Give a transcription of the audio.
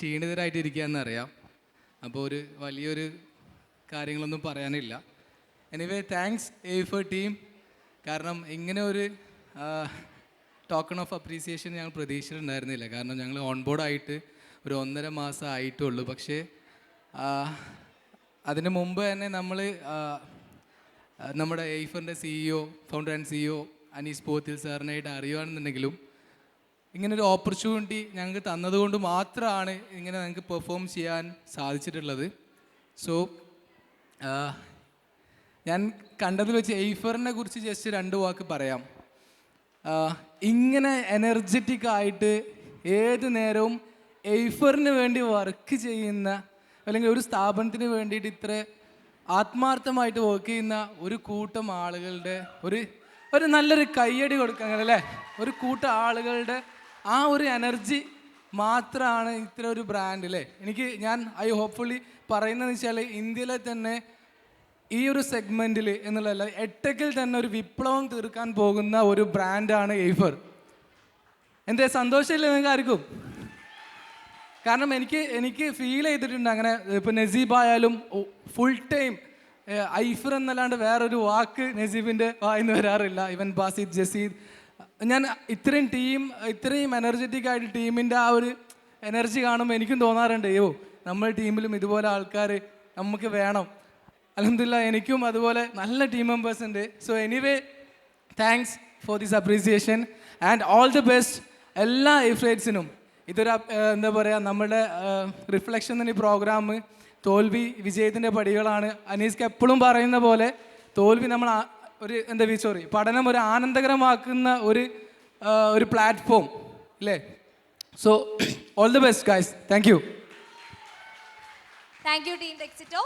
ക്ഷീണിതരായിട്ട് ഇരിക്കുകയെന്നറിയാം. അപ്പോൾ ഒരു വലിയൊരു കാര്യങ്ങളൊന്നും പറയാനില്ല. Anyway thanks A4 team. കാരണം ഇങ്ങനെ ഒരു ടോക്കൺ ഓഫ് അപ്രീസിയേഷൻ ഞങ്ങൾ പ്രതീക്ഷിച്ചിട്ടുണ്ടായിരുന്നില്ല. കാരണം ഞങ്ങൾ ഓൺബോർഡായിട്ട് ഒരു 1.5 മാസം ആയിട്ടുള്ളൂ. പക്ഷേ അതിന് മുമ്പ് തന്നെ നമ്മൾ നമ്മുടെ A4ൻ്റെ CEO, founder and CEO Anees പോത്തിൽ സാറിനായിട്ട് അറിയുകയാണെന്നുണ്ടെങ്കിലും ഇങ്ങനൊരു ഓപ്പർച്യൂണിറ്റി ഞങ്ങൾക്ക് തന്നതുകൊണ്ട് മാത്രമാണ് ഇങ്ങനെ ഞങ്ങൾക്ക് പെർഫോം ചെയ്യാൻ സാധിച്ചിട്ടുള്ളത്. സോ ഞാൻ കണ്ടതിൽ വെച്ച് A4നെ കുറിച്ച് ജസ്റ്റ് 2 വാക്ക് പറയാം. ഇങ്ങനെ എനർജറ്റിക് ആയിട്ട് ഏത് നേരവും A4ന് വേണ്ടി വർക്ക് ചെയ്യുന്ന, അല്ലെങ്കിൽ ഒരു സ്ഥാപനത്തിന് വേണ്ടിയിട്ട് ഇത്ര ആത്മാർത്ഥമായിട്ട് വർക്ക് ചെയ്യുന്ന ഒരു കൂട്ടം ആളുകളുടെ ഒരു നല്ലൊരു കയ്യടി കൊടുക്കാൻ, അല്ലേ? ഒരു കൂട്ടം ആളുകളുടെ ആ ഒരു എനർജി മാത്രമാണ് ഇത്ര ഒരു ബ്രാൻഡ്, അല്ലേ? ഞാൻ ഹോപ്പ്ഫുള്ളി പറയുന്നതെന്ന് വെച്ചാൽ ഇന്ത്യയിലെ തന്നെ ഈ ഒരു സെഗ്മെൻറ്റിൽ എന്നുള്ളതല്ല, എട്ടക്കിൽ തന്നെ ഒരു വിപ്ലവം തീർക്കാൻ പോകുന്ന ഒരു ബ്രാൻഡാണ് A4. എൻ്റെ സന്തോഷമില്ല നിങ്ങൾക്ക് ആർക്കും? കാരണം എനിക്ക് ഫീൽ ചെയ്തിട്ടുണ്ട് അങ്ങനെ. ഇപ്പോൾ നസീബ് ആയാലും ഫുൾ ടൈം ഐഫർ എന്നല്ലാണ്ട് വേറൊരു വാക്ക് നസീബിൻ്റെ വായിന്ന് വരാറില്ല. ഇവൻ ബാസിദ്, ജസീദ്, ഞാൻ ഇത്രയും എനർജറ്റിക് ആയിട്ട് ടീമിൻ്റെ ആ ഒരു എനർജി കാണുമ്പോൾ എനിക്കും തോന്നാറുണ്ട്, നമ്മുടെ ടീമിലും ഇതുപോലെ ആൾക്കാർ നമുക്ക് വേണം. അൽഹംദുലില്ലാ എനിക്കും അതുപോലെ നല്ല ടീം മെമ്പേഴ്സ് ഉണ്ട്. So anyway thanks for this appreciation and all the best എല്ലാ A4നും. ഇതൊരു എന്താ പറയുക, നമ്മുടെ റിഫ്ലക്ഷൻ എന്ന ഈ പ്രോഗ്രാം തോൽവി വിജയത്തിൻ്റെ പടികളാണ്. അനീസ്ക്ക് എപ്പോഴും പറയുന്ന പോലെ തോൽവി നമ്മൾ പഠനം ഒരു ആനന്ദകരമാക്കുന്ന ഒരു പ്ലാറ്റ്ഫോം, അല്ലേ? So all the best guys. Thank you. Thank you team ടെക്സിറ്റോ.